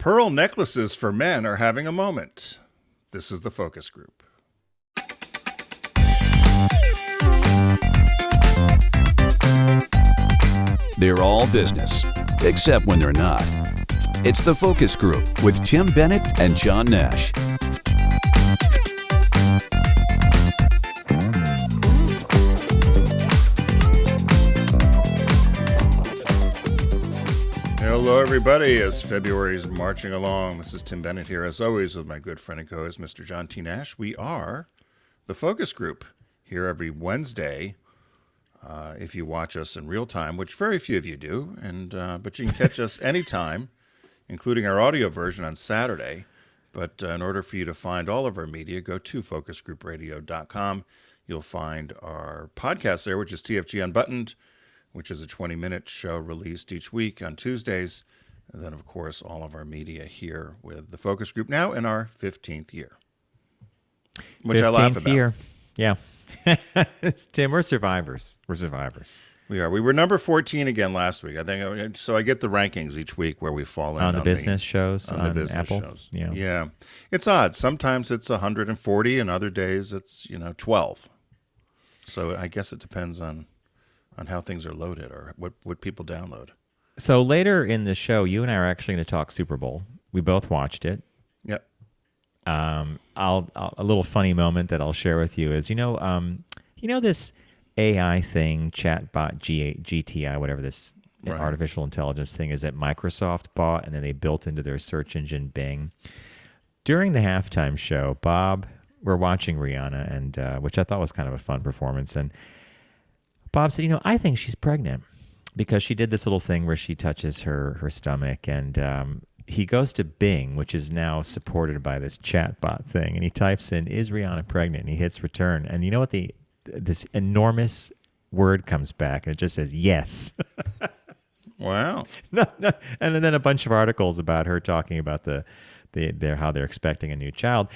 Pearl necklaces for men are having a moment. This is the focus group. They're all business, except when they're not. It's the focus group with Tim Bennett and John Nash. Hello, everybody. As February is marching along, this is Tim Bennett here, as always, with my good friend and co-host, Mr. John T. Nash. We are the focus group here every Wednesday. If you watch us in real time, which very few of you do, but you can catch us anytime, including our audio version on Saturday. But in order for you to find all of our media, go to focusgroupradio.com. You'll find our podcast there, which is TFG Unbuttoned, which is a 20-minute show released each week on Tuesdays. And then, of course, all of our media here with the focus group, now in our 15th year, which I laugh about. 15th year, yeah. It's Tim, we're survivors. We are. We were number 14 again last week. I think so. I get the rankings each week where we fall in on the business shows on the business Apple shows. Yeah, it's odd. Sometimes it's 140, and other days it's 12. So I guess it depends on how things are loaded or what people download. So later in the show, you and I are actually going to talk Super Bowl. We both watched it. Yep. A little funny moment that I'll share with you is, this AI thing, chatbot, GTI, whatever this artificial intelligence thing is that Microsoft bought, and then they built into their search engine Bing. During the halftime show, Bob, we're watching Rihanna, and which I thought was kind of a fun performance, and Bob said, I think she's pregnant because she did this little thing where she touches her stomach, and he goes to Bing, which is now supported by this chatbot thing, and he types in, "Is Rihanna pregnant?" and he hits return. And you know what? This enormous word comes back, and it just says, "Yes." Wow. No. And then a bunch of articles about her talking about how they're expecting a new child.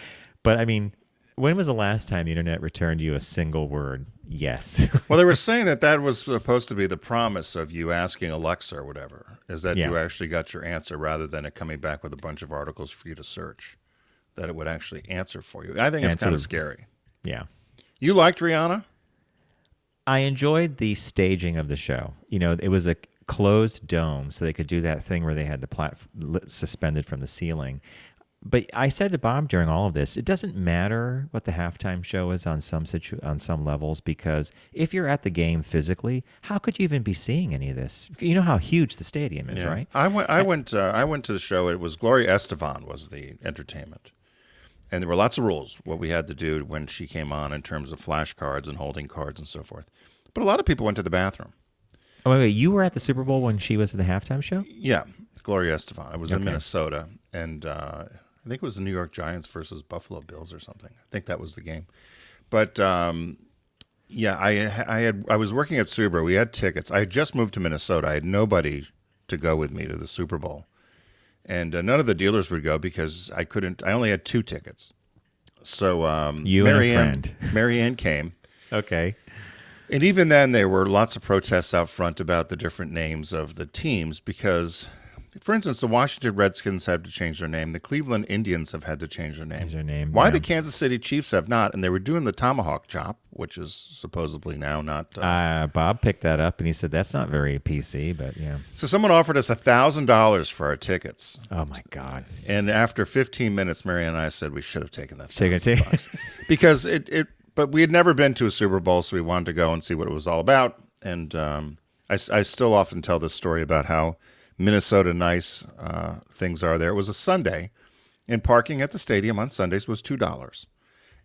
But I mean, when was the last time the internet returned you a single word? Yes. Well, they were saying that was supposed to be the promise of you asking Alexa or whatever, is that you actually got your answer rather than it coming back with a bunch of articles for you to search, that it would actually answer for you. I think it's kind of scary. Yeah. You liked Rihanna? I enjoyed the staging of the show. It was a closed dome, so they could do that thing where they had the platform suspended from the ceiling. But I said to Bob during all of this, it doesn't matter what the halftime show is on some levels, because if you're at the game physically, how could you even be seeing any of this? You know how huge the stadium is, right? I went to the show. It was Gloria Estefan was the entertainment, and there were lots of rules what we had to do when she came on in terms of flashcards and holding cards and so forth. But a lot of people went to the bathroom. Oh, wait, you were at the Super Bowl when she was at the halftime show? Yeah, Gloria Estefan. I was in Minnesota, and I think it was the New York Giants versus Buffalo Bills or something. I think that was the game. But I was working at Subaru. We had tickets. I had just moved to Minnesota. I had nobody to go with me to the Super Bowl, and none of the dealers would go because I couldn't. I only had 2 tickets. So Marianne came. Okay. And even then, there were lots of protests out front about the different names of the teams because, for instance, the Washington Redskins had to change their name. The Cleveland Indians have had to change their name. Why the Kansas City Chiefs have not? And they were doing the tomahawk chop, which is supposedly now not. Bob picked that up, and he said that's not very PC, but yeah. So someone offered us $1,000 for our tickets. Oh my God! And after 15 minutes, Marianne and I said we should have taken that $1,000 because But we had never been to a Super Bowl, so we wanted to go and see what it was all about. And I still often tell this story about how Minnesota nice things are there. It was a Sunday, and parking at the stadium on Sundays was $2,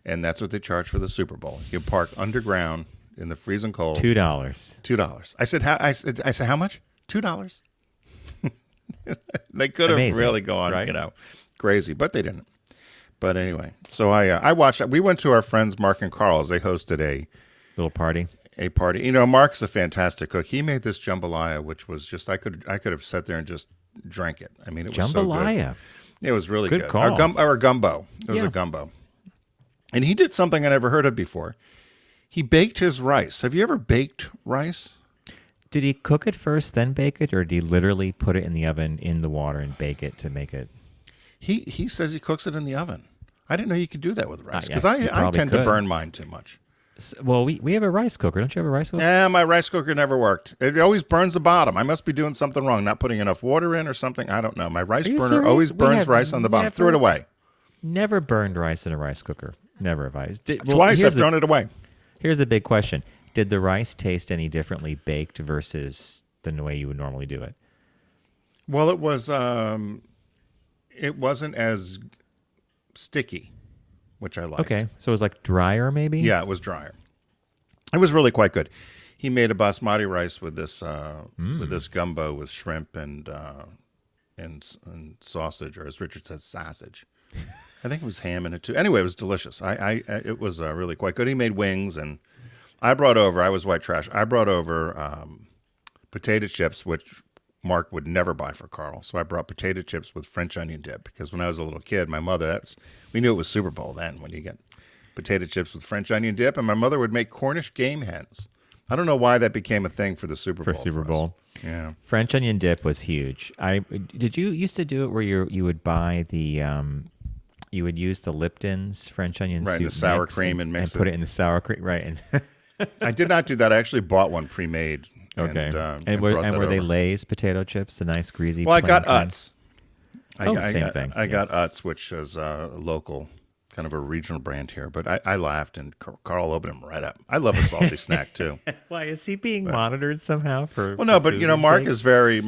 and that's what they charge for the Super Bowl. You park underground in the freezing cold. $2. I said how much? $2. They could have really gone, crazy, but they didn't. But anyway, so I watched. We went to our friends Mark and Carl's. They hosted a little party. Mark's a fantastic cook. He made this jambalaya, which was just I could have sat there and just drank it. I mean, it was so good. It was really good. Call. Our gumbo. It was a gumbo, and he did something I never heard of before. He baked his rice. Have you ever baked rice? Did he cook it first, then bake it, or did he literally put it in the oven in the water and bake it to make it? He says he cooks it in the oven. I didn't know you could do that with rice because you I probably tend to could. burn mine too much. Well, we have a rice cooker. Don't you have a rice cooker? Yeah, my rice cooker never worked. It always burns the bottom. I must be doing something wrong, not putting enough water in or something. I don't know. My rice burner serious? always We burns have rice on the bottom. Threw it away. Never burned rice in a rice cooker. Never have I. Twice I've thrown it away. Here's the big question. Did the rice taste any differently baked versus the way you would normally do it? Well, it wasn't as sticky, which I liked. Okay, so it was like drier maybe? Yeah, it was drier. It was really quite good. He made a basmati rice with this gumbo with shrimp and sausage, or as Richard says, sausage. I think it was ham in it too. Anyway, it was delicious. It was really quite good. He made wings, and I was white trash. I brought over potato chips, which Mark would never buy for Carl. So I brought potato chips with French onion dip because when I was a little kid, my mother, we knew it was Super Bowl then when you get potato chips with French onion dip, and my mother would make Cornish game hens. I don't know why that became a thing for the Super Bowl. For Super Bowl. Yeah. French onion dip was huge. Did you used to do it where you would buy the you would use the Lipton's French onion soup the sour mix cream and mix put it in the sour cream, right? And I did not do that. I actually bought one pre-made. okay. And were they Lay's potato chips, the nice greasy? Well, I got plain Utz. Same thing. I got Utz, which is a local, kind of a regional brand here. But I laughed, and Carl opened them right up. I love a salty snack too. Why is he being monitored somehow for? Well, no, but Mark intake? is very.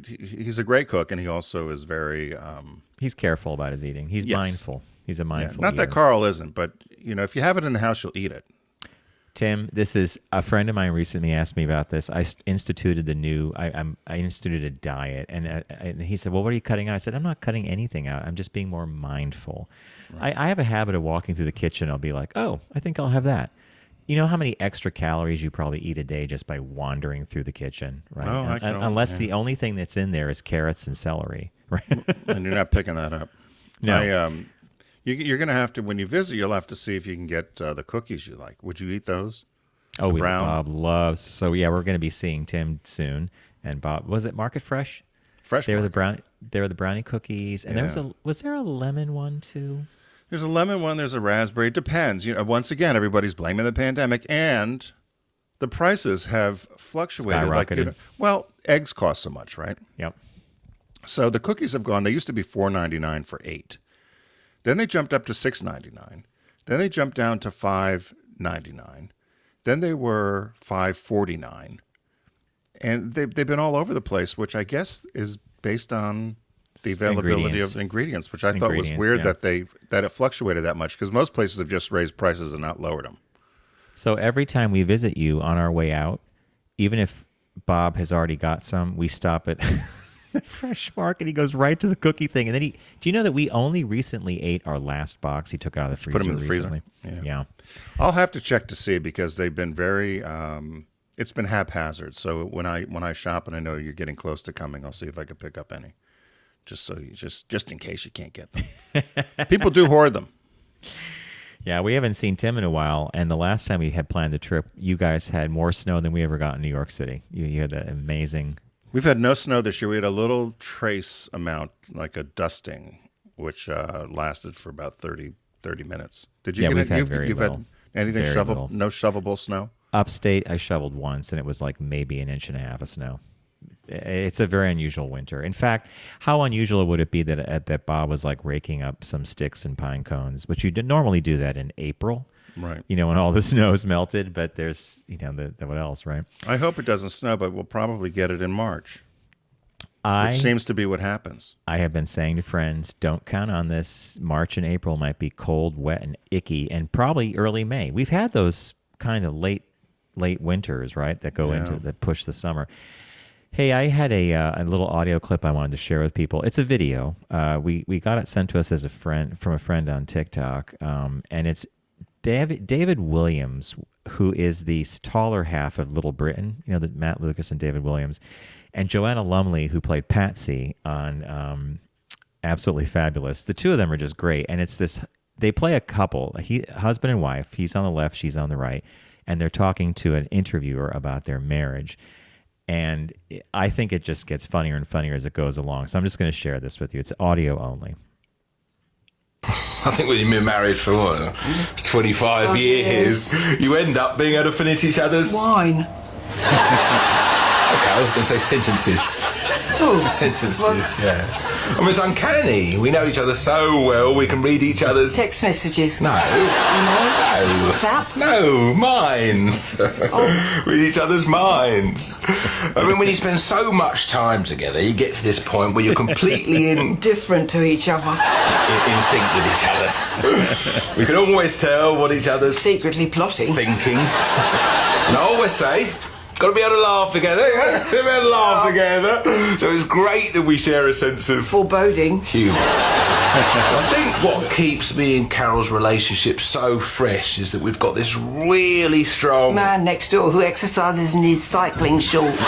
He's a great cook, and he also is very. He's careful about his eating. He's Yes. mindful. He's a mindful. Not that eater. Carl isn't, but if you have it in the house, you'll eat it. Tim, this is a friend of mine recently asked me about this. I instituted I instituted a diet, and he said, "Well, what are you cutting out?" I said, "I'm not cutting anything out. I'm just being more mindful." Right. I have a habit of walking through the kitchen. I'll be like, "Oh, I think I'll have that." You know how many extra calories you probably eat a day just by wandering through the kitchen, right? Oh, Unless the only thing that's in there is carrots and celery, right? And you're not picking that up. No. You're going to have to, when you visit, you'll have to see if you can get the cookies you like. Would you eat those? Oh, brown? Bob loves. So yeah, we're going to be seeing Tim soon, and Bob, was it Market Fresh? Fresh. They were the brownie cookies, and Yeah. was there a lemon one too? There's a lemon one. There's a raspberry. It depends. Once again, everybody's blaming the pandemic, and the prices have fluctuated. Skyrocketed. Well, eggs cost so much, right? Yep. So the cookies have gone. They used to be $4.99 for 8. Then they jumped up to $6.99. Then they jumped down to $5.99. Then they were $5.49. And they've been all over the place, which I guess is based on the availability of ingredients, which I thought was weird that it fluctuated that much, because most places have just raised prices and not lowered them. So every time we visit you on our way out, even if Bob has already got some, we stop at the Fresh Market. He goes right to the cookie thing, and then do you know that we only recently ate our last box? He took it out of the freezer. Put them in the recently. freezer. Yeah. I'll have to check to see, because they've been very. It's been haphazard. So when I shop and I know you're getting close to coming, I'll see if I can pick up any, just in case you can't get them. People do hoard them. Yeah, we haven't seen Tim in a while, and the last time we had planned the trip, you guys had more snow than we ever got in New York City. You had that amazing. We've had no snow this year. We had a little trace amount, like a dusting, which lasted for about 30 minutes. Did you get we've it? had very You've little. had anything Very shoveled? little. No shovelable snow? Upstate, I shoveled once, and it was like maybe 1.5 inches of snow. It's a very unusual winter. In fact, how unusual would it be that Bob was like raking up some sticks and pine cones, which you normally do that in April, Right. when all the snow's melted, but there's, what else, right? I hope it doesn't snow, but we'll probably get it in March, which seems to be what happens. I have been saying to friends, don't count on this. March and April might be cold, wet, and icky, and probably early May. We've had those kind of late winters, right, that go that push the summer. Hey, I had a little audio clip I wanted to share with people. It's a video. We got it sent to us as from a friend on TikTok, and it's David Williams, who is the taller half of Little Britain. Matt Lucas and David Williams, and Joanna Lumley, who played Patsy on Absolutely Fabulous. The two of them are just great, and it's this. They play a couple, husband and wife. He's on the left, she's on the right, and they're talking to an interviewer about their marriage. And I think it just gets funnier and funnier as it goes along. So I'm just going to share this with you. It's audio only. I think when you've been married for, what, 25 years, you end up being able to finish each other's... Wine. Okay, I was going to say sentences. Oh, Sentences, yeah. I mean, it's uncanny. We know each other so well, we can read each other's... text messages. No. No. No. WhatsApp? No, minds. Read each other's minds. I mean, when you spend so much time together, you get to this point where you're completely in Different to each other. sync with each other. We can always tell what each other's Secretly plotting. thinking. And I always say, got to be able to laugh together. Got to be able to laugh together. So it's great that we share a sense of Foreboding. humour. I think what keeps me and Carol's relationship so fresh is that we've got this really strong... Man next door who exercises in his cycling shorts. No,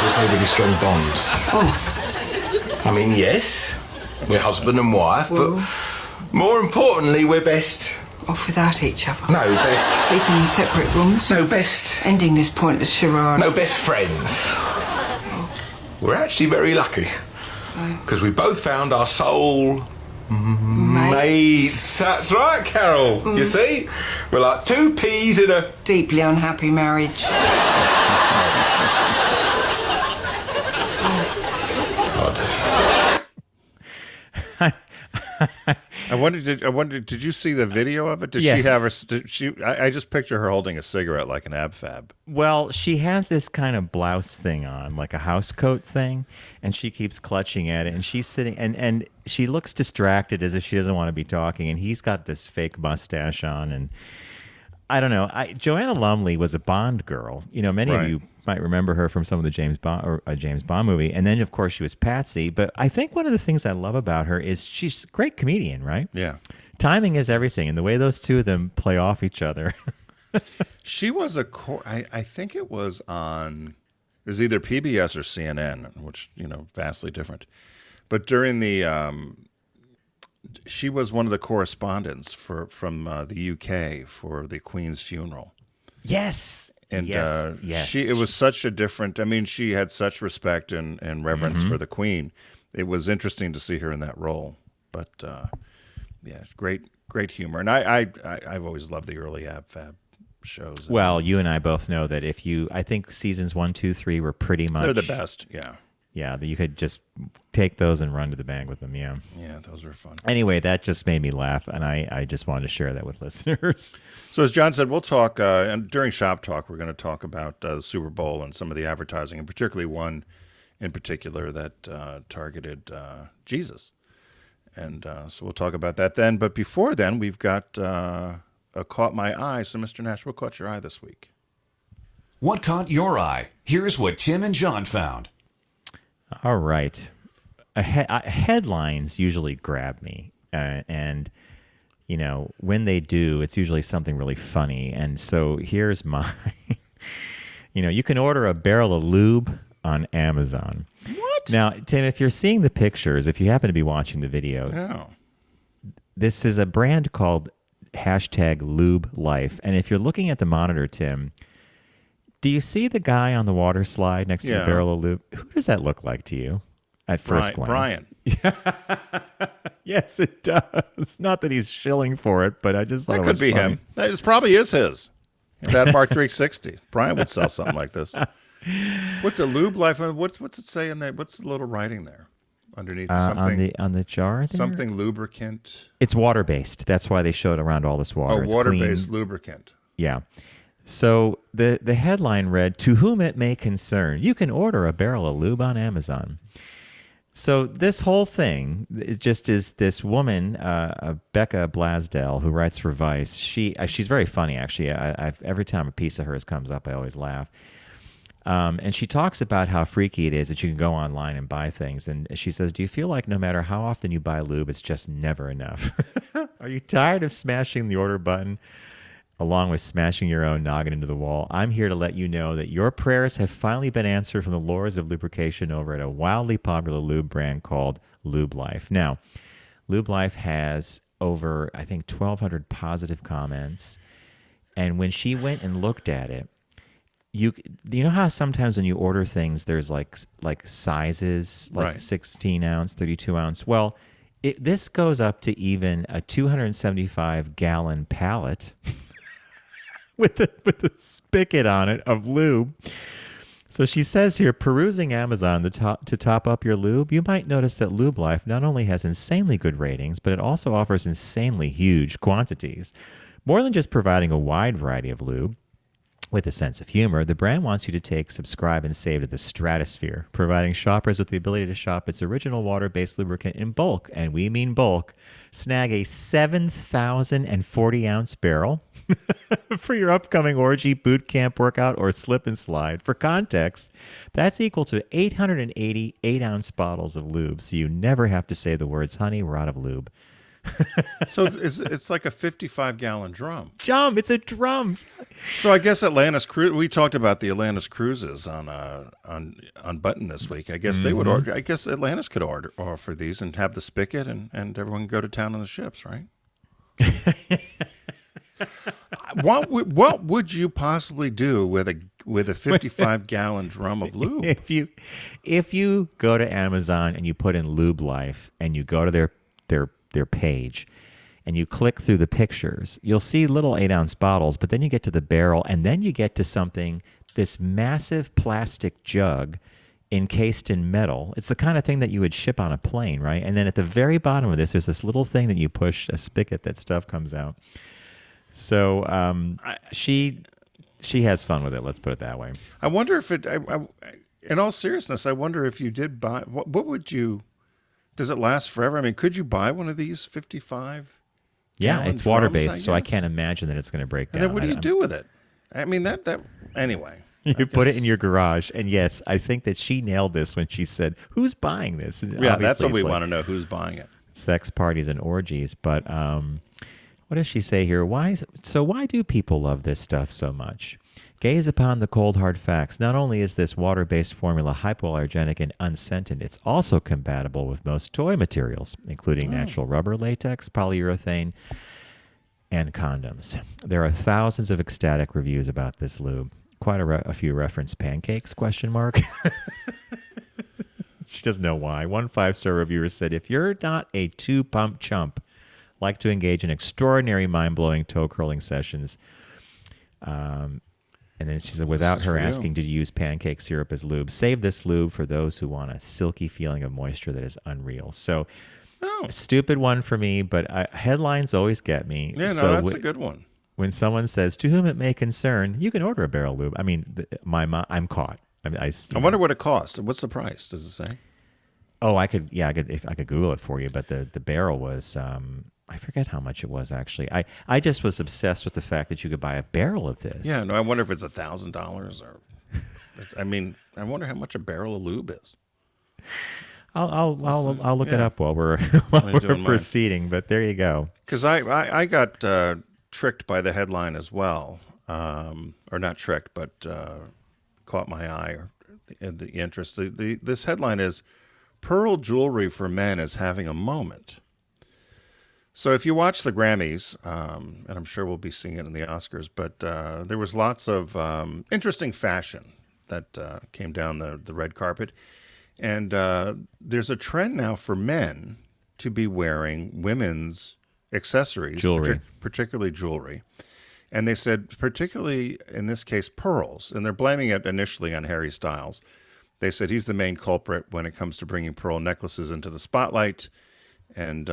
there's a really strong bond. Oh, I mean, yes, we're husband and wife, but more importantly, we're best... off without each other. No, best... Sleeping in separate rooms. No, best... Ending this pointless charade. No, best friends. We're actually very lucky. Because we both found our soul mates. That's right, Carol. You see? We're like two peas in a... Deeply unhappy marriage. I wondered, did you see the video of it? Did Yes. she have her? Did she? I just picture her holding a cigarette like an ab fab. Well, she has this kind of blouse thing on, like a house coat thing, and she keeps clutching at it, and she's sitting, and she looks distracted as if she doesn't want to be talking, and he's got this fake mustache on, and I don't know. Joanna Lumley was a Bond girl. You know, many Right. of you might remember her from some of the James Bond movie, and then of course she was Patsy. But I think one of the things I love about her is she's a great comedian, right? Yeah. Timing is everything, and the way those two of them play off each other. She was I think it was on. It was either PBS or CNN, which vastly different. But during the, she was one of the correspondents from the UK for the Queen's funeral. Yes. And yes. it was such a different. I mean, she had such respect and reverence for the Queen. It was interesting to see her in that role. But yeah, great humor. And I've always loved the early Ab Fab shows. Well, you and I both know that I think seasons 1, 2, 3 were pretty much. They're the best. Yeah. Yeah, that you could just take those and run to the bank with them. Yeah. Yeah, those were fun. Anyway, that just made me laugh, and I just wanted to share that with listeners. So as John said, we'll talk, and during Shop Talk, we're going to talk about the Super Bowl and some of the advertising, and particularly one in particular that targeted Jesus. And so we'll talk about that then. But before then, we've got a Caught My Eye. So, Mr. Nash, what caught your eye this week? What caught your eye? Here's what Tim and John found. All right. Headlines usually grab me. And, when they do, it's usually something really funny. And so here's mine. You can order a barrel of lube on Amazon. What? Now, Tim, if you're seeing the pictures, if you happen to be watching the video, No. this is a brand called #LubeLife. And if you're looking at the monitor, Tim, do you see the guy on the water slide next to the barrel of lube? Who does that look like to you at first glance? Brian. Yes, it does. Not that he's shilling for it, but I just thought That it could was be funny. him. That probably is his. That Mark 360. Brian would sell something like this. What's a lube life? What's it say in there? What's the little writing there underneath? Something on the jar there? something lubricant. It's water based. That's why they showed around all this water. Oh, It's water-based clean. lubricant. Yeah. So the headline read, "To whom it may concern, you can order a barrel of lube on Amazon." So this whole thing is this woman, Becca Blasdell, who writes for Vice. She's very funny, actually. Every time a piece of hers comes up, I always laugh. And she talks about how freaky it is that you can go online and buy things. And she says, "Do you feel like no matter how often you buy lube, it's just never enough? Are you tired of smashing the order button along with smashing your own noggin into the wall? I'm here to let you know that your prayers have finally been answered from the lords of lubrication over at a wildly popular lube brand called Lube Life." Now, Lube Life has over, I think, 1,200 positive comments. And when she went and looked at it, you know how sometimes when you order things, there's like sizes, like Right. 16 ounce, 32 ounce. Well, this goes up to even a 275 gallon pallet with a spigot on it of lube. So she says here, perusing Amazon to top up your lube, you might notice that Lube Life not only has insanely good ratings, but it also offers insanely huge quantities. More than just providing a wide variety of lube, with a sense of humor, the brand wants you to take, subscribe, and save to the stratosphere, providing shoppers with the ability to shop its original water-based lubricant in bulk, and we mean bulk. Snag a 7,040-ounce barrel for your upcoming orgy, boot camp workout, or slip and slide. For context, that's equal to 880 8-ounce bottles of lube, so you never have to say the words, honey, we're out of lube. So it's like a 55-gallon drum. It's a drum. So I guess Atlantis Cruise. We talked about the Atlantis cruises on Button this week. I guess they would order. I guess Atlantis could offer these and have the spigot, and everyone can go to town on the ships, right? What would you possibly do with a 55-gallon drum of lube? If you go to Amazon and you put in Lube Life and you go to their page and you click through the pictures, you'll see little 8-ounce bottles, but then you get to the barrel, and then you get to something, this massive plastic jug encased in metal. It's the kind of thing that you would ship on a plane, right? And then at the very bottom of this, there's this little thing that you push, a spigot, that stuff comes out. So she has fun with it, let's put it that way. I wonder if it, in all seriousness, I wonder if you did buy, what would you, does it last forever? I mean, could you buy one of these 55? Yeah, it's water-based, so I can't imagine that it's going to break down. And then what do you do with it? I mean, that anyway. You put it in your garage, and yes, I think that she nailed this when she said, who's buying this? And yeah, that's what we like want to know, who's buying it. Sex parties and orgies. But what does she say here? Why do people love this stuff so much? Gaze upon the cold, hard facts. Not only is this water-based formula hypoallergenic and unscented, it's also compatible with most toy materials, including natural rubber, latex, polyurethane, and condoms. There are thousands of ecstatic reviews about this lube. Quite a few reference pancakes, ? She doesn't know why. One 5-star reviewer said, if you're not a two-pump chump, like to engage in extraordinary, mind-blowing toe-curling sessions, and then she said, without her asking, did you use pancake syrup as lube? Save this lube for those who want a silky feeling of moisture that is unreal. So, a stupid one for me, but headlines always get me. Yeah, no, so that's a good one. When someone says, to whom it may concern, you can order a barrel lube. I mean, I'm caught. I wonder what it costs. What's the price? Does it say? Oh, I could Google it for you, but the barrel was... I forget how much it was, actually. I just was obsessed with the fact that you could buy a barrel of this. Yeah, no, I wonder if it's $1,000 or... I mean, I wonder how much a barrel of lube is. I'll look it up while we're proceeding, but there you go. Because I got tricked by the headline as well. Or not tricked, but caught my eye or the interest. This headline is, Pearl Jewelry for Men is having a moment. So if you watch the Grammys, and I'm sure we'll be seeing it in the Oscars, but there was lots of interesting fashion that came down the red carpet. And there's a trend now for men to be wearing women's accessories, jewelry, particularly jewelry. And they said, particularly in this case, pearls. And they're blaming it initially on Harry Styles. They said he's the main culprit when it comes to bringing pearl necklaces into the spotlight. And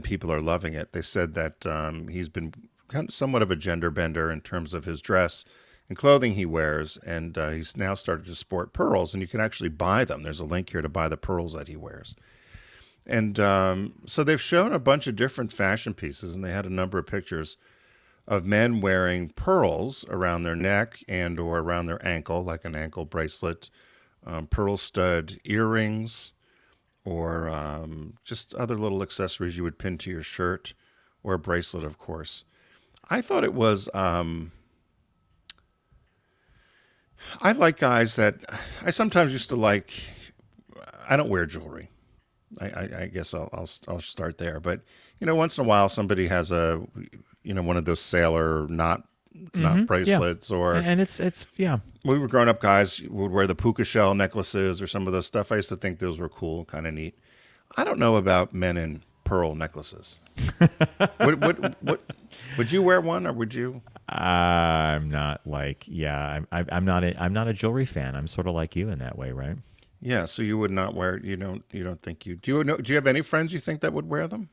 people are loving it. They said that he's been kind of somewhat of a gender bender in terms of his dress and clothing he wears, and he's now started to sport pearls, and you can actually buy them. There's a link here to buy the pearls that he wears. And so they've shown a bunch of different fashion pieces, and they had a number of pictures of men wearing pearls around their neck and or around their ankle, like an ankle bracelet, pearl stud earrings, or just other little accessories you would pin to your shirt, or a bracelet, of course. I thought it was, I like guys that, I sometimes used to like, I don't wear jewelry. I guess I'll start there. But, once in a while somebody has one of those sailor knot not bracelets, or and it's yeah. We were growing up, guys would wear the puka shell necklaces or some of those stuff. I used to think those were cool, kind of neat. I don't know about men in pearl necklaces. Would you wear one, or would you? I'm not like I'm not a jewelry fan. I'm sort of like you in that way, right? Yeah, so you would not wear. You don't think you do. Do you have any friends you think that would wear them?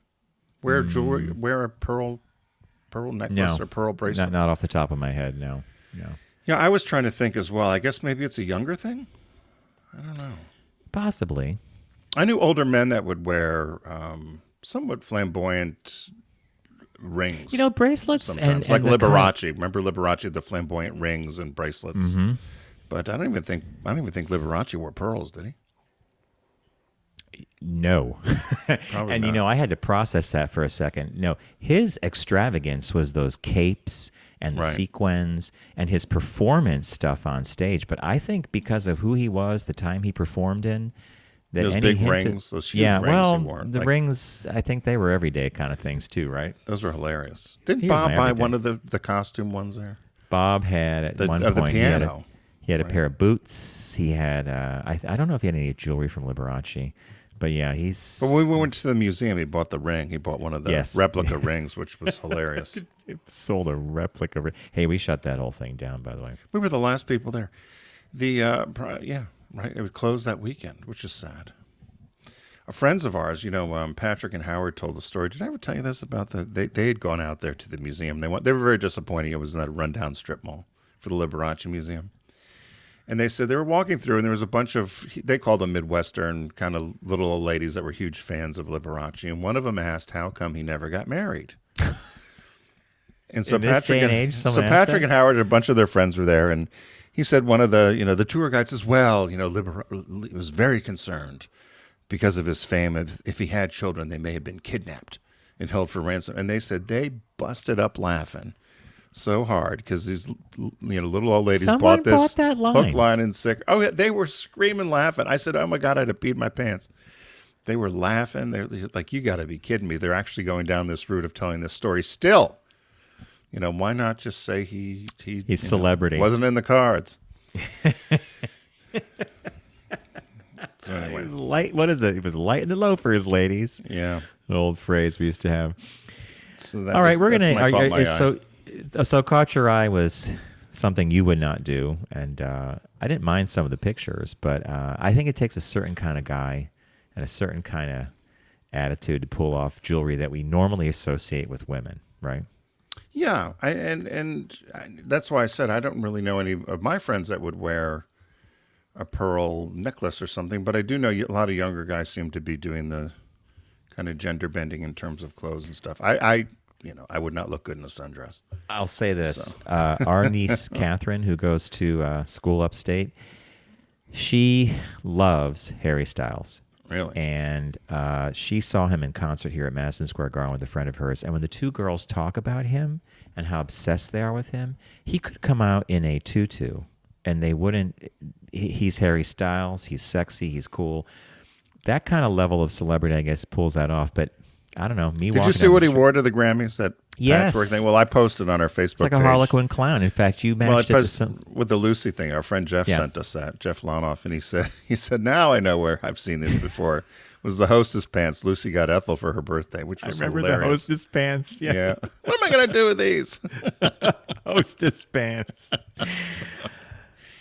Wear jewelry? Wear a pearl necklace or pearl bracelet? Not off the top of my head. No. Yeah, I was trying to think as well. I guess maybe it's a younger thing. I don't know. Possibly. I knew older men that would wear somewhat flamboyant rings. Bracelets and like Liberace. Remember Liberace, the flamboyant rings and bracelets. Mm-hmm. But I don't even think Liberace wore pearls, did he? No. Probably and not. I had to process that for a second. No, his extravagance was those capes and the sequins and his performance stuff on stage. But I think because of who he was, the time he performed in, that those big rings, those huge rings he wore. The rings, I think they were everyday kind of things too, right? Those were hilarious. Didn't Bob buy one of the costume ones there? Bob had at one point the piano. He had a pair of boots. He had I don't know if he had any jewelry from Liberace, but yeah, he's. But when we went to the museum, he bought the ring. He bought one of the replica rings, which was hilarious. It sold a replica ring. Hey, we shut that whole thing down, by the way. We were the last people there. Right. It was closed that weekend, which is sad. Friends of ours, Patrick and Howard told the story. Did I ever tell you this about they had gone out there to the museum. They were very disappointed. It was in that rundown strip mall for the Liberace Museum. And they said they were walking through, and there was a bunch of, they called them Midwestern kind of little old ladies that were huge fans of Liberace. And one of them asked, how come he never got married? And so Patrick and Howard and a bunch of their friends were there, and he said one of the tour guides says, well, Liberace was very concerned because of his fame. If he had children, they may have been kidnapped and held for ransom. And they said they busted up laughing so hard because these little old ladies bought this hook, line, and sinker. Oh, yeah, they were screaming, laughing. I said, oh, my God, I'd have peed my pants. They were laughing. They're like, you got to be kidding me. They're actually going down this route of telling this story still. Why not just say he's celebrity. Wasn't in the cards. So anyway. It was light. What is it? It was light in the loafers, ladies. Yeah. An old phrase we used to have. So all right, we're going to... So caught your eye was something you would not do. And I didn't mind some of the pictures, but I think it takes a certain kind of guy and a certain kind of attitude to pull off jewelry that we normally associate with women, right? Yeah, that's why I said I don't really know any of my friends that would wear a pearl necklace or something, but I do know a lot of younger guys seem to be doing the kind of gender bending in terms of clothes and stuff. I would not look good in a sundress. I'll say this. Our niece, Catherine, who goes to school upstate, she loves Harry Styles. Really? And she saw him in concert here at Madison Square Garden with a friend of hers. And when the two girls talk about him and how obsessed they are with him, he could come out in a tutu and they wouldn't. He's Harry Styles. He's sexy. He's cool. That kind of level of celebrity, I guess, pulls that off. But I don't know. Did you see what he wore to the Grammys? That patchwork thing? Well, I posted on our Facebook page. It's like a Harlequin clown. In fact, you matched it to some... with the Lucy thing. Our friend Jeff sent us that. Jeff Lonoff, and he said, now I know where I've seen this before. It was the hostess pants Lucy got Ethel for her birthday, which was hilarious. The hostess pants. Yeah. What am I going to do with these? Hostess pants.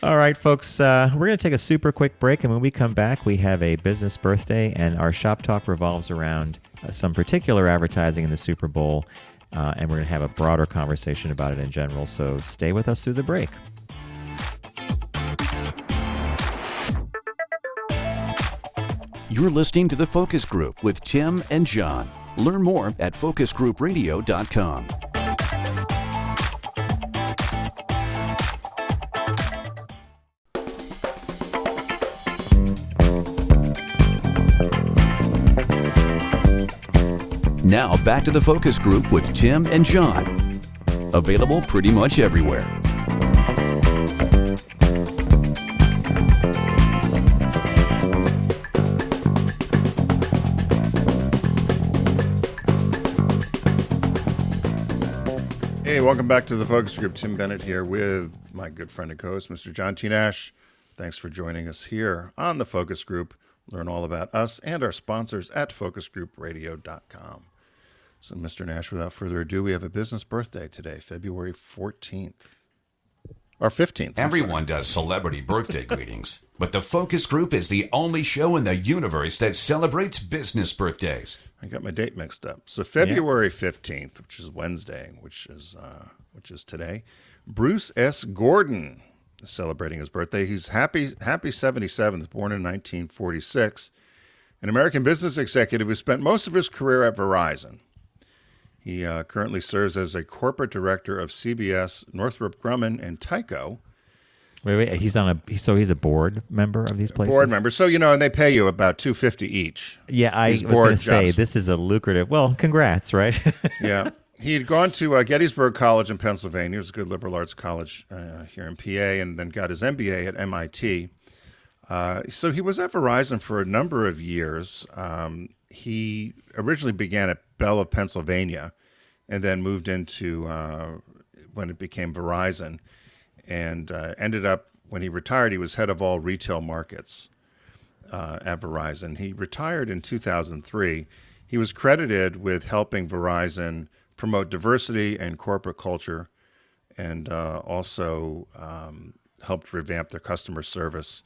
All right, folks, we're going to take a super quick break, and when we come back, we have a business birthday, and our shop talk revolves around some particular advertising in the Super Bowl, and we're going to have a broader conversation about it in general, so stay with us through the break. You're listening to The Focus Group with Tim and John. Learn more at focusgroupradio.com. Now back to The Focus Group with Tim and John. Available pretty much everywhere. Hey, welcome back to the Focus Group. Tim Bennett here with my good friend and co-host, Mr. John T. Nash. Thanks for joining us here on the Focus Group. Learn all about us and our sponsors at focusgroupradio.com. So, Mr. Nash, without further ado, we have a business birthday today, February 14th. Or 15th. Everyone does celebrity birthday greetings, but the Focus Group is the only show in the universe that celebrates business birthdays. I got my date mixed up. So February 15th, which is Wednesday, which is today, Bruce S. Gordon is celebrating his birthday. He's happy 77th, born in 1946, an American business executive who spent most of his career at Verizon. He currently serves as a corporate director of CBS, Northrop Grumman, and Tyco. Wait. He's a board member of these places. Board member. So and they pay you about $250 each. Yeah, I was going to say this is a lucrative. Well, congrats, right? Yeah, he had gone to Gettysburg College in Pennsylvania. It was a good liberal arts college here in PA, and then got his MBA at MIT. So he was at Verizon for a number of years. He originally began at Bell of Pennsylvania, and then moved into when it became Verizon, and ended up, when he retired, he was head of all retail markets at Verizon. He retired in 2003. He was credited with helping Verizon promote diversity and corporate culture, and also helped revamp their customer service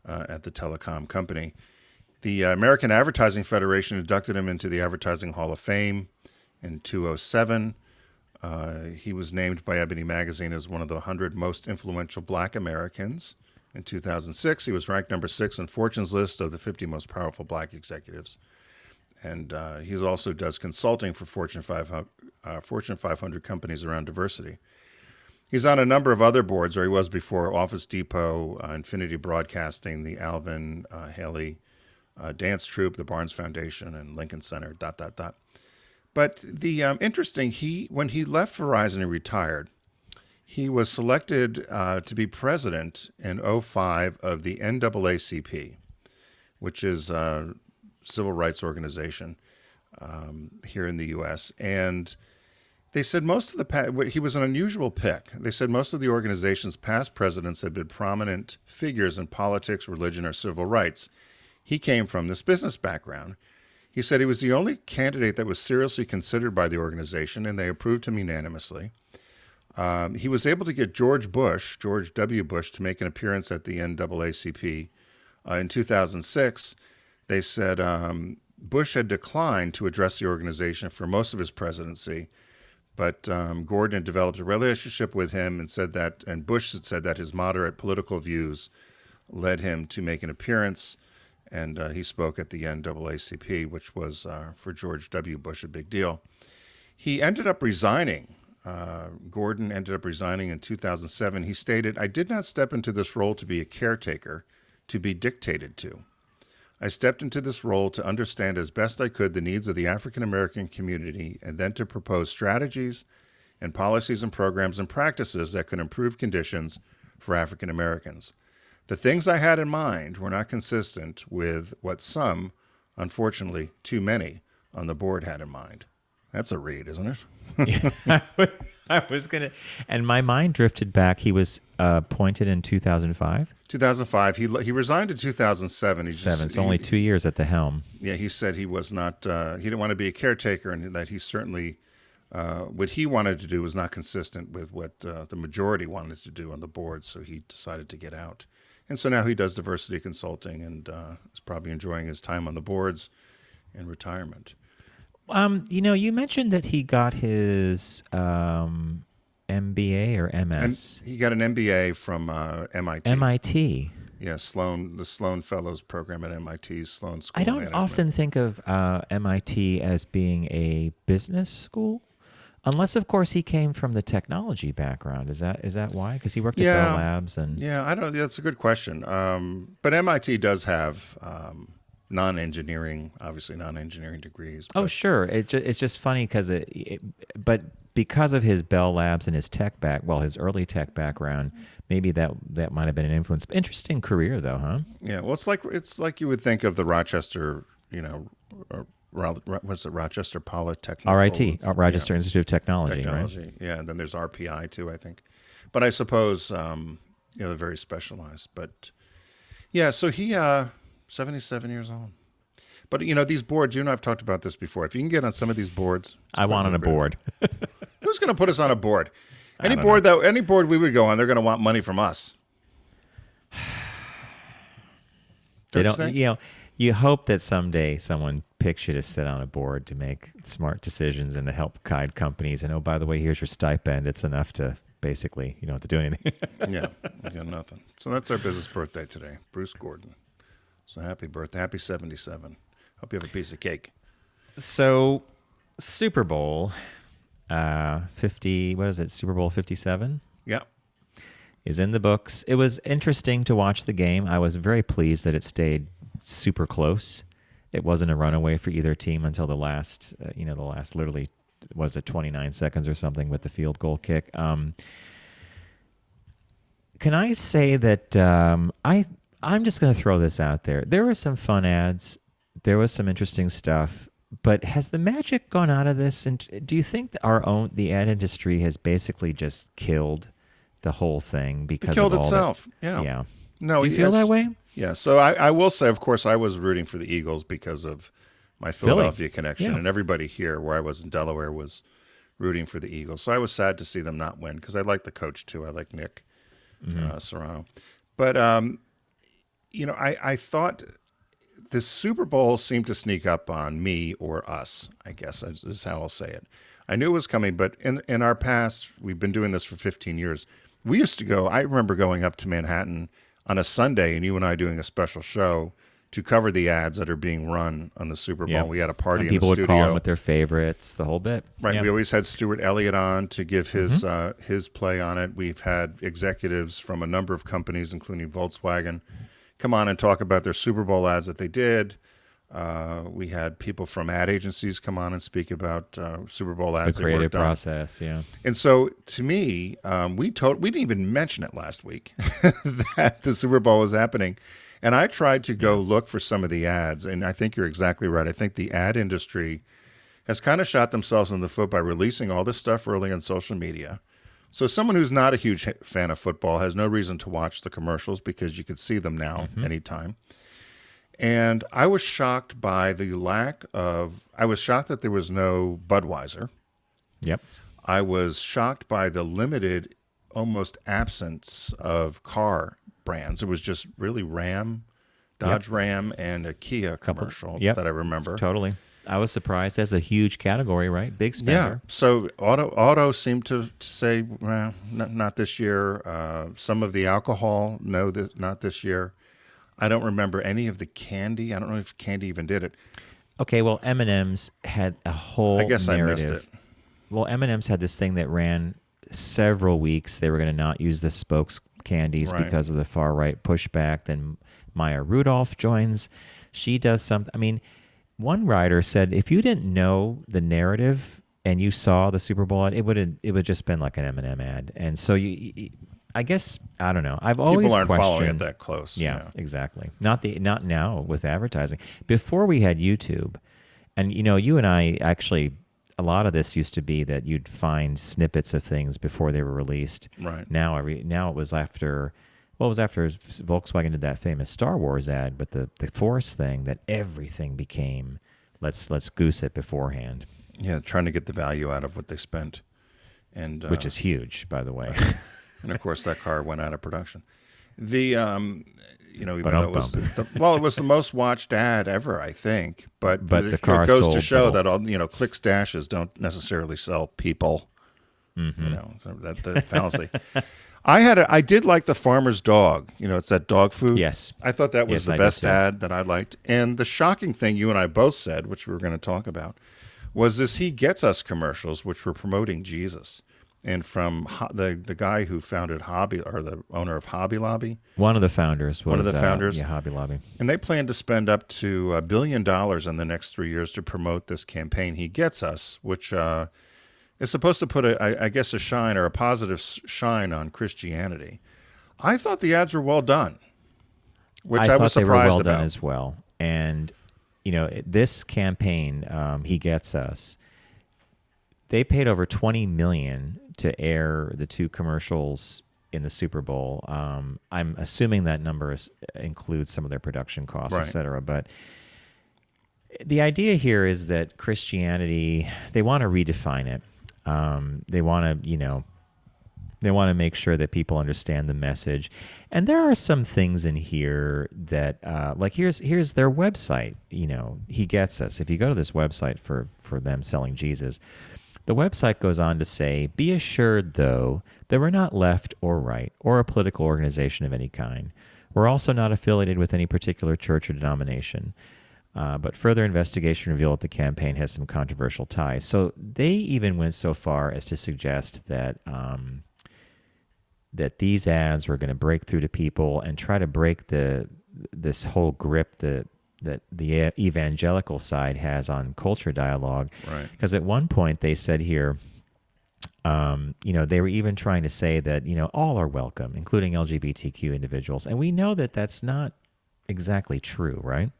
at the telecom company. The American Advertising Federation inducted him into the Advertising Hall of Fame in 2007. He was named by Ebony Magazine as one of the 100 most influential Black Americans. In 2006, he was ranked number 6 on Fortune's list of the 50 most powerful Black executives. And he also does consulting for Fortune 500 companies around diversity. He's on a number of other boards, or he was before: Office Depot, Infinity Broadcasting, the Alvin Haley Dance Troupe, the Barnes Foundation, and Lincoln Center, ... But the interesting, when he left Verizon and retired, he was selected to be president in 2005 of the NAACP, which is a civil rights organization here in the U.S. And they said he was an unusual pick. They said most of the organization's past presidents had been prominent figures in politics, religion, or civil rights. He came from this business background. He said he was the only candidate that was seriously considered by the organization, and they approved him unanimously. He was able to get George W. Bush, to make an appearance at the NAACP in 2006. They said Bush had declined to address the organization for most of his presidency, but Gordon had developed a relationship with him, and Bush had said that his moderate political views led him to make an appearance. And he spoke at the NAACP, which was, for George W. Bush, a big deal. He ended up resigning. Gordon ended up resigning in 2007. He stated, "I did not step into this role to be a caretaker, to be dictated to. I stepped into this role to understand as best I could the needs of the African-American community, and then to propose strategies and policies and programs and practices that could improve conditions for African Americans. The things I had in mind were not consistent with what some, unfortunately too many, on the board had in mind." That's a read, isn't it? I was going to, and my mind drifted back. He was appointed in 2005? 2005. He resigned in 2007. It's only 2 years at the helm. Yeah, he said he was not, he didn't want to be a caretaker, and that he certainly, what he wanted to do was not consistent with what the majority wanted to do on the board, so he decided to get out. And so now he does diversity consulting, and is probably enjoying his time on the boards in retirement. You mentioned that he got his MBA or MS. And he got an MBA from MIT. MIT. Yeah, the Sloan Fellows program at MIT's Sloan School I don't of Management. often think of MIT as being a business school. Unless, of course, he came from the technology background. Is that why? Because he worked at Bell Labs and I don't. That's a good question. But MIT does have non-engineering degrees. Oh, sure. It's just funny because but because of his Bell Labs and his his early tech background, maybe that might have been an influence. Interesting career, though, huh? Yeah. Well, it's like you would think of the Rochester what's it, Rochester Polytechnic? RIT, Rochester Institute of Technology, right? Yeah, and then there's RPI too, I think. But I suppose they're very specialized. But yeah, so he 77 years old. But these boards, I've talked about this before. If you can get on some of these boards, I want on a board. Who's going to put us on a board? Any board we would go on, they're going to want money from us. They don't. You hope that someday someone picks you to sit on a board to make smart decisions and to help guide companies. And by the way, here's your stipend. It's enough to basically you don't have to do anything. Yeah, you got nothing. So that's our business birthday today, Bruce Gordon. So happy birthday, happy 77. Hope you have a piece of cake. So Super Bowl 50. What is it? Super Bowl 57. Yeah. Is in the books. It was interesting to watch the game. I was very pleased that it stayed super close. It wasn't a runaway for either team until the last, literally, was it 29 seconds or something with the field goal kick. Can I say that I'm just going to throw this out there. There were some fun ads. There was some interesting stuff. But has the magic gone out of this? And do you think the ad industry has basically just killed the whole thing because it killed of all itself? Yeah. Yeah. No, do you feel that way? Yeah. So I will say, of course, I was rooting for the Eagles because of my Philadelphia connection, and everybody here where I was in Delaware was rooting for the Eagles. So I was sad to see them not win because I like the coach too. I like Nick Serrano. But I thought the Super Bowl seemed to sneak up on me or us, I guess is how I'll say it. I knew it was coming, but in our past, we've been doing this for 15 years. We used to go, I remember going up to Manhattan on a Sunday and you and I doing a special show to cover the ads that are being run on the Super Bowl. Yep. We had a party and in the people studio. would call them with their favorites, the whole bit. Right. Yep. We always had Stuart Elliott on to give his play on it. We've had executives from a number of companies, including Volkswagen, come on and talk about their Super Bowl ads that they did. We had people from ad agencies come on and speak about Super Bowl ads. The creative process, yeah. And so, to me, we didn't even mention it last week that the Super Bowl was happening. And I tried to go look for some of the ads, and I think you're exactly right. I think the ad industry has kind of shot themselves in the foot by releasing all this stuff early on social media. So someone who's not a huge fan of football has no reason to watch the commercials because you could see them now anytime. And I was shocked by I was shocked that there was no Budweiser. Yep. I was shocked by the limited, almost absence of car brands. It was just really Dodge Ram, and a Kia commercial that I remember. Totally. I was surprised. That's a huge category, right? Big spender. Yeah. So auto seemed to say, well, not this year. Some of the alcohol, no, not this year. I don't remember any of the candy. I don't know if candy even did it. Okay, well, M&M's had a whole narrative. I missed it. Well, M&M's had this thing that ran several weeks. They were going to not use the spokes candies because of the far-right pushback. Then Maya Rudolph joins. She does something. I mean, one writer said if you didn't know the narrative and you saw the Super Bowl ad, it would just been like an M&M ad. And so I guess, I don't know. I've always people aren't questioned, following it that close. Yeah, exactly. Not now with advertising. Before we had YouTube, and you and I actually, a lot of this used to be that you'd find snippets of things before they were released. Right. Now it was after. Well, it was after Volkswagen did that famous Star Wars ad, but the Force thing that everything became. Let's goose it beforehand. Yeah, trying to get the value out of what they spent, and which is huge, by the way. And of course, that car went out of production. The even But though it was it was the most watched ad ever, I think. But the car it goes to sold show little. that all clicks dashes don't necessarily sell people. That fallacy. I did like the farmer's dog. It's that dog food. Yes. I thought that was the best ad that I liked. And the shocking thing you and I both said, which we were going to talk about, was this He Gets Us commercials, which were promoting Jesus. And from the guy who founded the owner of Hobby Lobby. One of the founders was. One of the founders. Hobby Lobby. And they plan to spend up to $1 billion in the next 3 years to promote this campaign, He Gets Us, which is supposed to put, a shine or a positive shine on Christianity. I thought the ads were well done, which I was surprised they were well about. done as well. And, this campaign, He Gets Us, they paid over $20 million to air the 2 commercials in the Super Bowl. I'm assuming that number includes some of their production costs, Right. et cetera. But the idea here is that Christianity, they want to redefine it. They want to, they want to make sure that people understand the message. And there are some things in here that, like here's their website, He Gets Us. If you go to this website for them selling Jesus, the website goes on to say, be assured, though, that we're not left or right or a political organization of any kind. We're also not affiliated with any particular church or denomination. But further investigation revealed that the campaign has some controversial ties. So they even went so far as to suggest that that these ads were going to break through to people and try to break this whole grip that the evangelical side has on culture dialogue. Right. Because at one point they said here, they were even trying to say that, all are welcome, including LGBTQ individuals. And we know that that's not exactly true, right?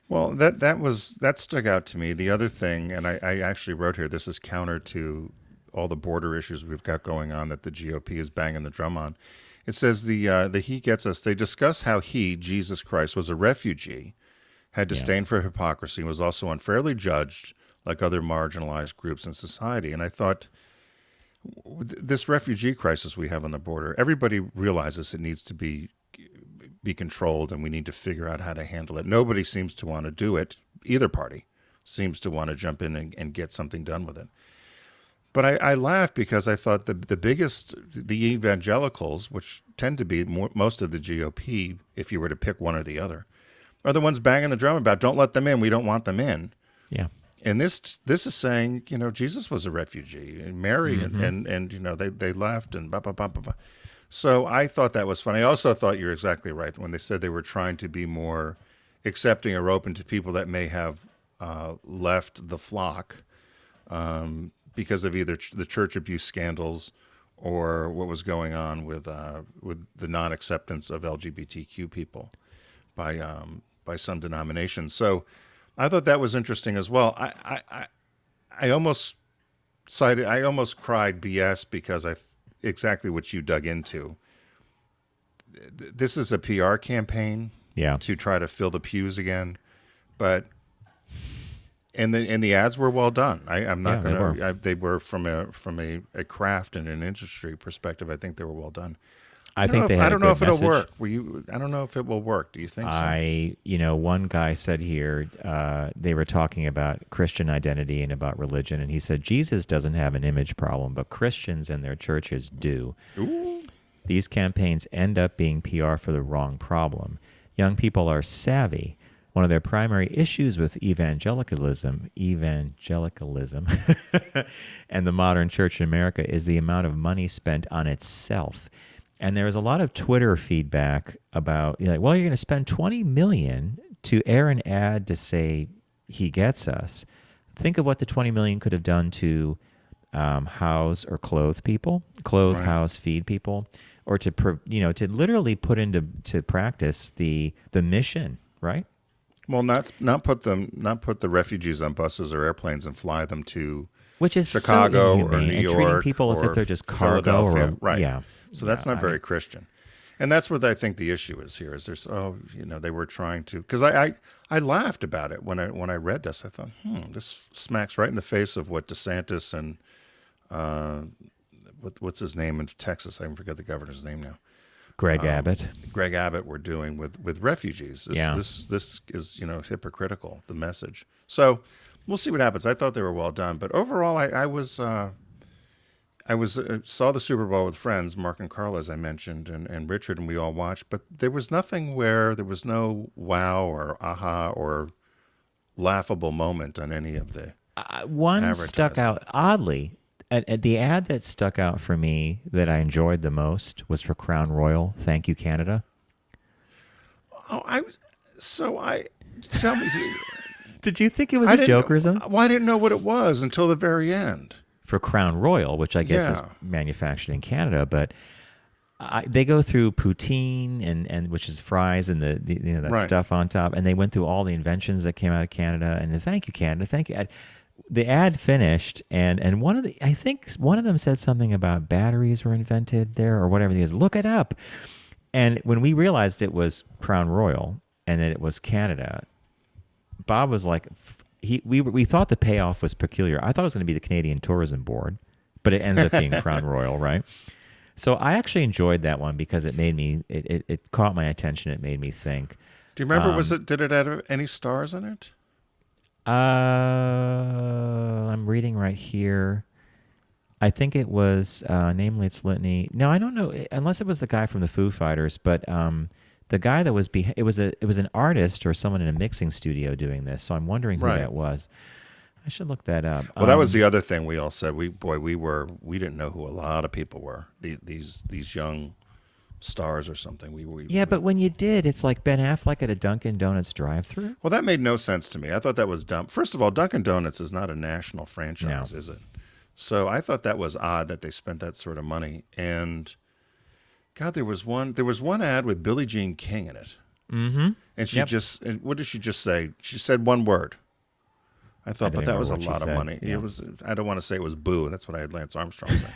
Well, that stuck out to me. The other thing, and I actually wrote here, this is counter to all the border issues we've got going on that the GOP is banging the drum on. It says the He Gets Us. They discuss how he, Jesus Christ, was a refugee, had disdain for hypocrisy, and was also unfairly judged like other marginalized groups in society. And I thought, this refugee crisis we have on the border, everybody realizes it needs to be controlled, and we need to figure out how to handle it. Nobody seems to want to do it. Either party seems to want to jump in and get something done with it. But I laughed because I thought the evangelicals, which tend to be most of the GOP, if you were to pick one or the other, are the ones banging the drum about, don't let them in, we don't want them in. Yeah. And this is saying, Jesus was a refugee, and Mary, and they left, and blah, blah, blah, blah, blah. So I thought that was funny. I also thought you're exactly right when they said they were trying to be more accepting or open to people that may have left the flock because of either the church abuse scandals or what was going on with the non-acceptance of LGBTQ people by some denominations. So I thought that was interesting as well. I almost cried BS because exactly what you dug into. This is a PR campaign to try to fill the pews again, but and the ads were well done. I'm not gonna. They were from a craft and an industry perspective. I think they were well done. I don't know if it'll work. I don't know if it will work. Do you think so? One guy said here, they were talking about Christian identity and about religion, and he said, Jesus doesn't have an image problem, but Christians and their churches do. Ooh. These campaigns end up being PR for the wrong problem. Young people are savvy. One of their primary issues with evangelicalism, and the modern church in America is the amount of money spent on itself. And there was a lot of Twitter feedback about, you're going to spend $20 million to air an ad to say He Gets Us. Think of what the $20 million could have done to house or clothe people, Right. house, feed people, or to literally put into practice the mission, right? Well, not put the refugees on buses or airplanes and fly them to which is Chicago so or New and York, treating people as if they're just cargo or right. Yeah. So that's not very Christian. And that's what I think the issue is here. Is there's they were trying to, because I laughed about it when I read this. I thought, this smacks right in the face of what DeSantis and what's his name in Texas? I forget the governor's name now. Greg Abbott were doing with refugees. This is hypocritical, the message. So we'll see what happens. I thought they were well done, but overall, I saw the Super Bowl with friends, Mark and Carla, as I mentioned, and Richard, and we all watched. But there was nothing where there was no wow or aha or laughable moment on any of the. One stuck out oddly. The ad that stuck out for me that I enjoyed the most was for Crown Royal. Thank you, Canada. Oh, tell me. Did you think it was a joke or something? Well, I didn't know what it was until the very end. For Crown Royal, which I guess is manufactured in Canada, but They go through poutine and which is fries and the that Right. stuff on top, and they went through all the inventions that came out of Canada. And thank you, Canada, thank you. The ad finished, and I think one of them said something about batteries were invented there or whatever it is. Look it up. And when we realized it was Crown Royal and that it was Canada, Bob was like, we thought the payoff was peculiar. I thought it was going to be the Canadian Tourism Board, but it ends up being Crown Royal, right? So I actually enjoyed that one because it made me, it caught my attention. It made me think. Do you remember, did it have any stars in it? I'm reading right here. I think it was, namely it's Litany. No, I don't know, unless it was the guy from the Foo Fighters, but the guy that was, it was an artist or someone in a mixing studio doing this. So I'm wondering who that was. I should look that up. Well, that was the other thing we all said. We didn't know who a lot of people were. These young stars or something. But when you did, it's like Ben Affleck at a Dunkin' Donuts drive-thru. Well, that made no sense to me. I thought that was dumb. First of all, Dunkin' Donuts is not a national franchise, is it? So I thought that was odd that they spent that sort of money. And God, there was one ad with Billie Jean King in it. Mm-hmm. And she what did she just say? She said one word. I thought, but that was a lot of money. Yeah. It was. I don't want to say it was boo. That's what I had Lance Armstrong say.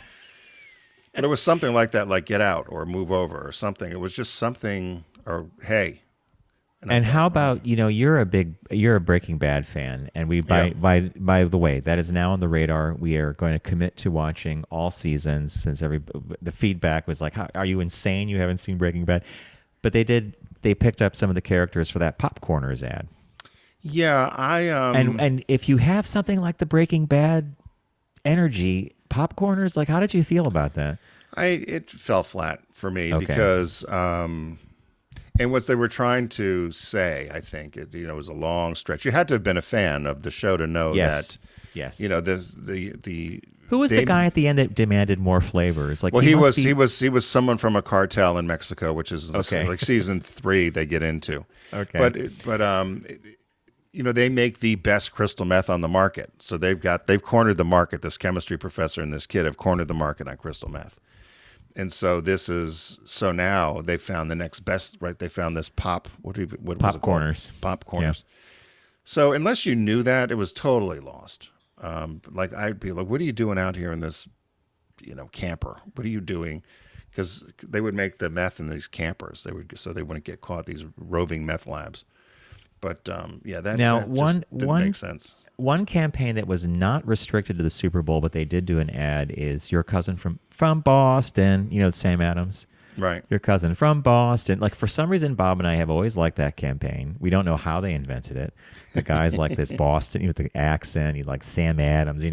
But it was something like that, like get out or move over or something. It was just something, or hey. And how about, you're a Breaking Bad fan, and by the way, that is now on the radar. We are going to commit to watching all seasons since the feedback was like, are you insane? You haven't seen Breaking Bad? But they picked up some of the characters for that Popcorners ad. Yeah, and if you have something like the Breaking Bad energy, Popcorners, like, how did you feel about that? It fell flat for me because and what they were trying to say, I think it was a long stretch. You had to have been a fan of the show to know that. Yes. Who was the guy at the end that demanded more flavors? Like, well, he was someone from a cartel in Mexico, which is like season 3 they get into. Okay, but they make the best crystal meth on the market. So they've cornered the market. This chemistry professor and this kid have cornered the market on crystal meth. And so now they found the next best, right? They found this what was it called? Popcorners. Yeah. So unless you knew that, it was totally lost. Like I'd be like, what are you doing out here in this, camper? What are you doing? Because they would make the meth in these campers. So they wouldn't get caught, these roving meth labs. But that just didn't make sense. One campaign that was not restricted to the Super Bowl, but they did do an ad, is Your Cousin from Boston, Sam Adams. Right. Your Cousin from Boston. Like, for some reason, Bob and I have always liked that campaign. We don't know how they invented it. The guy's like this Boston with the accent. He like Sam Adams,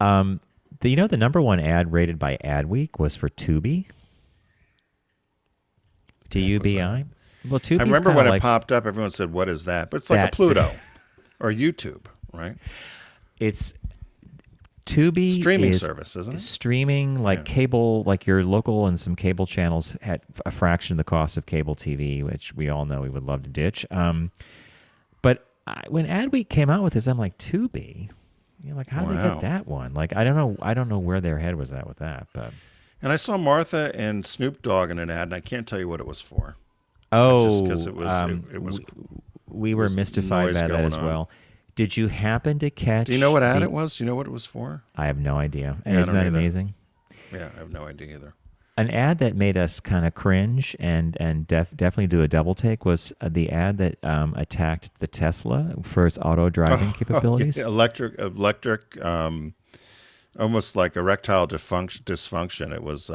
The number one ad rated by Adweek was for Tubi. Tubi. Well, Tubi's I remember when it popped up, everyone said, "What is that?" But it's like a Pluto or YouTube, right? It's Tubi streaming service, isn't it? Streaming like cable, like your local and some cable channels had a fraction of the cost of cable TV, which we all know we would love to ditch. But when Adweek came out with this, I'm like, Tubi, like, how did they get that one? Like, I don't know where their head was at with that. But and I saw Martha and Snoop Dogg in an ad, and I can't tell you what it was for. Oh, because it was. We were mystified by that as well. Did you happen to catch? Do you know what ad it was? Do you know what it was for? I have no idea. And isn't that amazing? Yeah, I have no idea either. An ad that made us kind of cringe and definitely do a double take was the ad that attacked the Tesla for its auto driving capabilities. Electric, almost like erectile dysfunction. It was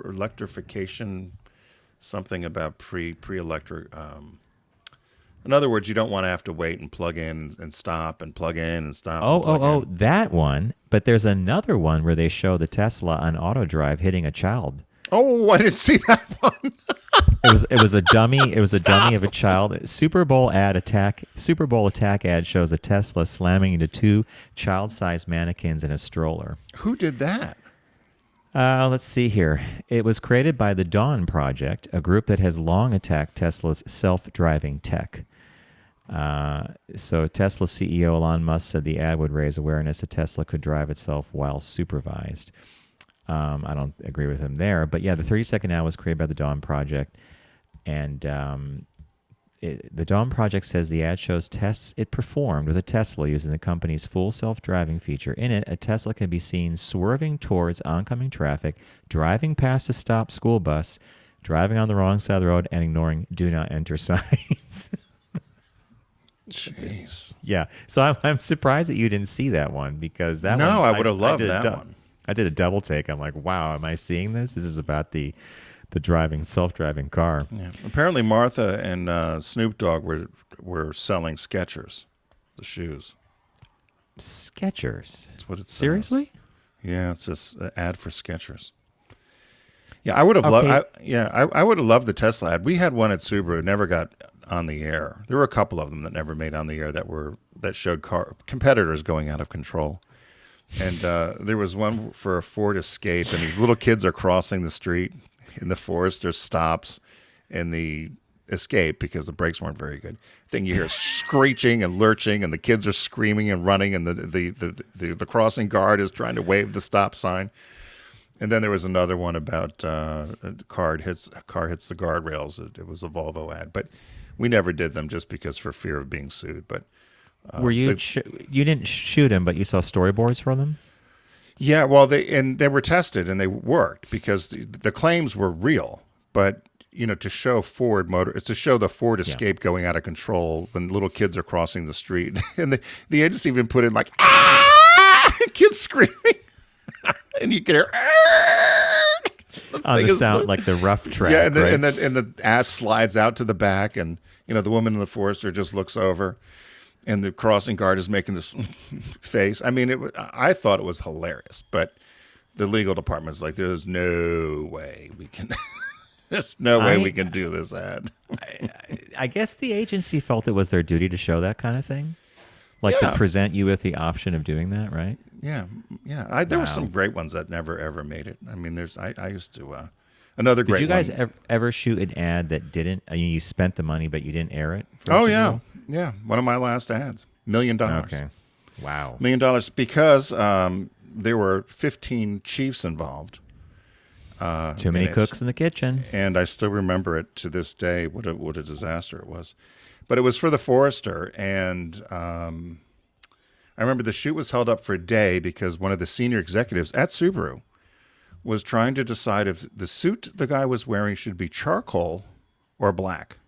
electrification. Something about pre-electric. In other words, you don't want to have to wait and plug in and stop and plug in and stop. Oh, that one. But there's another one where they show the Tesla on auto drive hitting a child. Oh, I didn't see that one. It was a dummy. It was a dummy of a child. Super Bowl attack ad shows a Tesla slamming into 2 child-sized mannequins in a stroller. Who did that? Let's see here. It was created by the Dawn Project, a group that has long attacked Tesla's self-driving tech. So Tesla CEO Elon Musk said the ad would raise awareness that Tesla could drive itself while supervised. I don't agree with him there. But yeah, the 30-second ad was created by the Dawn Project. And the Dawn Project says the ad shows tests it performed with a Tesla using the company's full self-driving feature. In it, a Tesla can be seen swerving towards oncoming traffic, driving past a stopped school bus, driving on the wrong side of the road, and ignoring do not enter signs. Jeez. Yeah. So I'm surprised that you didn't see that one, because that No, one, I would have loved that one. I did a double take. I'm like, wow, am I seeing this? This is about the self-driving car. Yeah. Apparently, Martha and Snoop Dogg were selling Skechers, the shoes. Skechers. That's what it says. Seriously? Yeah, it's just an ad for Skechers. Yeah, I would have loved. I would have loved the Tesla ad. We had one at Subaru, never got on the air. There were a couple of them that never made on the air that showed competitors going out of control. And there was one for a Ford Escape, and these little kids are crossing the street, and the Forester stops in the Escape because the brakes weren't very good. Thing you hear screeching and lurching, and the kids are screaming and running, and the crossing guard is trying to wave the stop sign. And then there was another one about a car hits the guardrails. It was a Volvo ad, but we never did them just because for fear of being sued. But were you you didn't shoot them, but you saw storyboards for them? Yeah, well, they were tested and they worked because the claims were real. But to show to show the Ford Escape going out of control when little kids are crossing the street, and the agency even put in like kids screaming. And you can hear the sound like the rough track. Yeah, and right? the ass slides out to the back, and the woman in the Forester just looks over, and the crossing guard is making this face. I mean, I thought it was hilarious, but the legal department's like, "There's no way we can." There's no way we can do this ad. I guess the agency felt it was their duty to show that kind of thing. Like to present you with the option of doing that, right? Yeah. There were some great ones that never ever made it. I mean, I used to. Another great. Did you guys one. ever shoot an ad that didn't? I mean, you spent the money, but you didn't air it. Oh yeah, yeah. One of my last ads, $1 million. Okay, wow, $1 million because there were 15 chiefs involved. Too many cooks in the kitchen, and I still remember it to this day. What a disaster it was. But it was for the Forester, and I remember the shoot was held up for a day because one of the senior executives at Subaru was trying to decide if the suit the guy was wearing should be charcoal or black.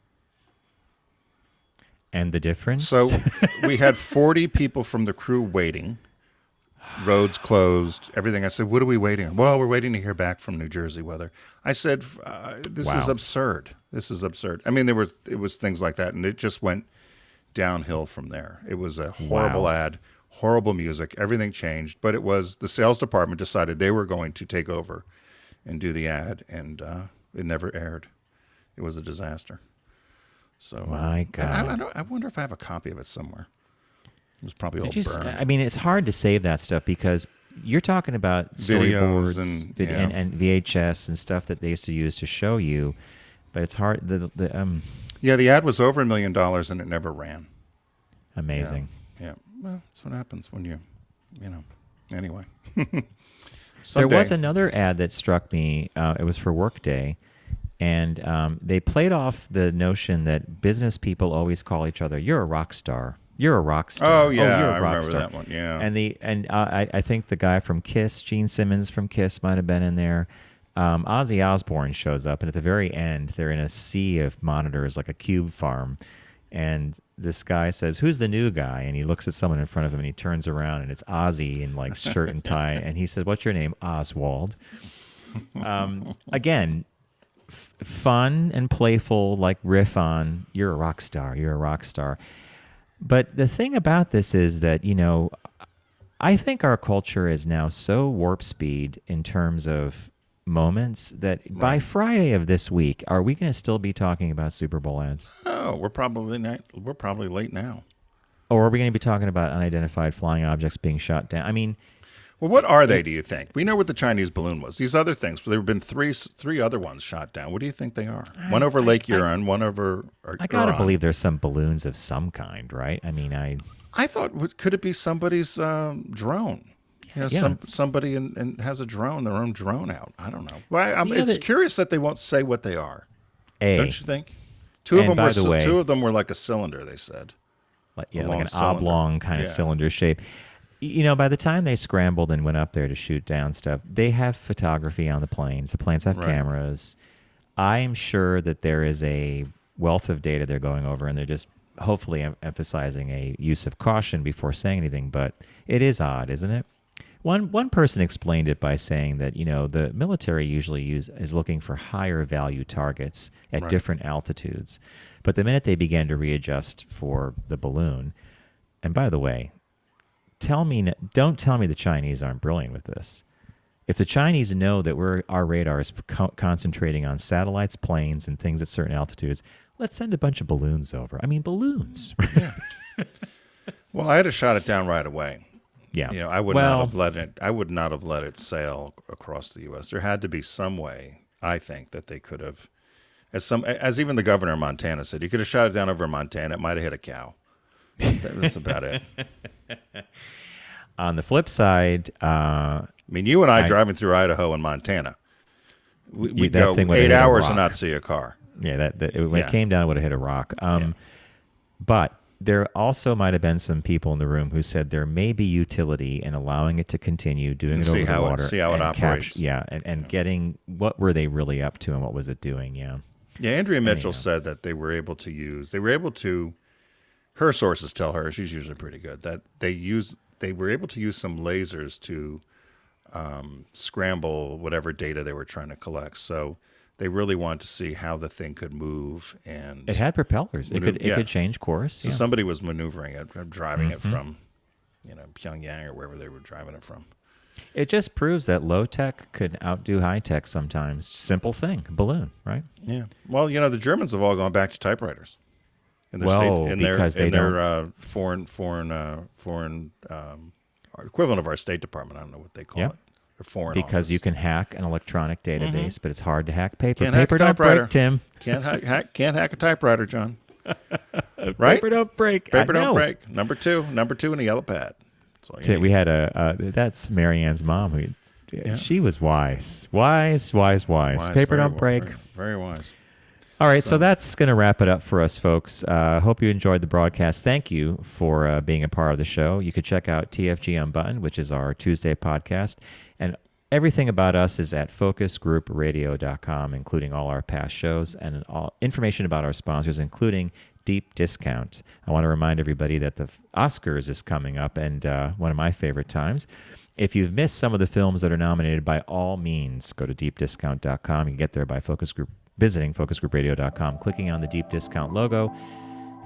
And the difference? So we had 40 people from the crew waiting. Roads closed, everything. I said, what are we waiting on? Well, we're waiting to hear back from New Jersey weather. I said, this is absurd. This is absurd. I mean, it was things like that, and it just went downhill from there. It was a horrible ad, horrible music. Everything changed, but it was the sales department decided they were going to take over and do the ad, and it never aired. It was a disaster. So my God, I wonder if I have a copy of it somewhere. It was probably all burned. I mean, it's hard to save that stuff because you're talking about storyboards and VHS and stuff that they used to use to show you, but it's hard. The ad was over $1 million and it never ran. Amazing. Yeah. Well, that's what happens when you anyway. There was another ad that struck me. It was for Workday. And they played off the notion that business people always call each other, "You're a rock star. You're a rock star." Oh yeah, you're a I rock remember star. that one. Yeah. And I think the guy from Kiss, Gene Simmons from Kiss, might have been in there. Ozzy Osbourne shows up, and at the very end, they're in a sea of monitors, like a cube farm. And this guy says, "Who's the new guy?" And he looks at someone in front of him, and he turns around, and it's Ozzy in like shirt and tie. And he says, "What's your name?" "Oswald." Again. Fun and playful, like riff on, "You're a rock star, you're a rock star." But the thing about this is that, I think our culture is now so warp speed in terms of moments that by Friday of this week, are we going to still be talking about Super Bowl ads? Oh, we're probably late now. Or are we going to be talking about unidentified flying objects being shot down? I mean, well, what are they, do you think? We know what the Chinese balloon was. These other things, there have been three other ones shot down. What do you think they are? One over Lake Huron, one over I got to believe there's some balloons of some kind, right? I mean, I thought, could it be somebody's drone? Somebody has a drone, their own drone out. I don't know. Well, it's curious that they won't say what they are. Don't you think? Two of them were like a cylinder, they said. Like an oblong kind of cylinder shape. By the time they scrambled and went up there to shoot down stuff, they have photography on the planes. The planes have cameras. I am sure that there is a wealth of data they're going over, and they're just hopefully emphasizing a use of caution before saying anything. But it is odd, isn't it? One person explained it by saying that the military usually is looking for higher value targets at different altitudes, but the minute they began to readjust for the balloon, and by the way, don't tell me the Chinese aren't brilliant with this. If the Chinese know that our radar is concentrating on satellites, planes, and things at certain altitudes, let's send a bunch of balloons over. I mean, balloons. Yeah. Well, I had to shot it down right away. Yeah. I would not have let it sail across the U.S. There had to be some way, I think, that they could have, as even the governor of Montana said, you could have shot it down over Montana. It might have hit a cow. That was about it. On the flip side, you and I driving through Idaho and Montana, we'd go 8 hours and not see a car. Yeah, when it came down, it would have hit a rock. But there also might have been some people in the room who said there may be utility in allowing it to continue doing it over the water. See how it operates. And getting what were they really up to and what was it doing, Yeah, Andrea Mitchell said that they were able to, her sources tell her, she's usually pretty good, that they were able to use some lasers to scramble whatever data they were trying to collect. So they really wanted to see how the thing could move, and it had propellers. It could change course. So somebody was maneuvering it, driving it from, Pyongyang or wherever they were driving it from. It just proves that low tech could outdo high tech sometimes. Simple thing, balloon, right? Yeah. Well, the Germans have all gone back to typepwriters. Their foreign equivalent of our State Department. I don't know what they call it. Because you can hack an electronic database, but it's hard to hack paper. Can't Paper hack a don't typewriter. break, Tim. Can't hack a typewriter, John. Right? Paper don't break. Paper don't break. Number two in a yellow pad. We had that's Marianne's mom. She was wise. Wise. Paper don't break. Very wise. All right, so that's going to wrap it up for us, folks. Hope you enjoyed the broadcast. Thank you for being a part of the show. You could check out TFG Unbuttoned, which is our Tuesday podcast. And everything about us is at focusgroupradio.com, including all our past shows and all information about our sponsors, including Deep Discount. I want to remind everybody that the Oscars is coming up, and one of my favorite times. If you've missed some of the films that are nominated, by all means, go to deepdiscount.com. You can get there by visiting focusgroupradio.com, clicking on the Deep Discount logo,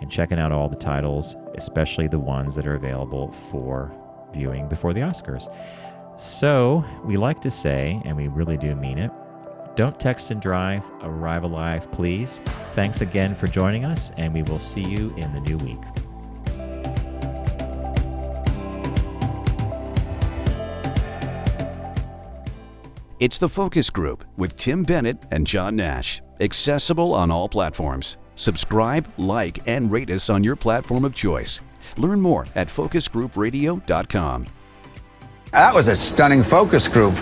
and checking out all the titles, especially the ones that are available for viewing before the Oscars. So we like to say, and we really do mean it, don't text and drive, arrive alive, please. Thanks again for joining us, and we will see you in the new week. It's The Focus Group with Tim Bennett and John Nash. Accessible on all platforms. Subscribe, like, and rate us on your platform of choice. Learn more at focusgroupradio.com. That was a stunning focus group.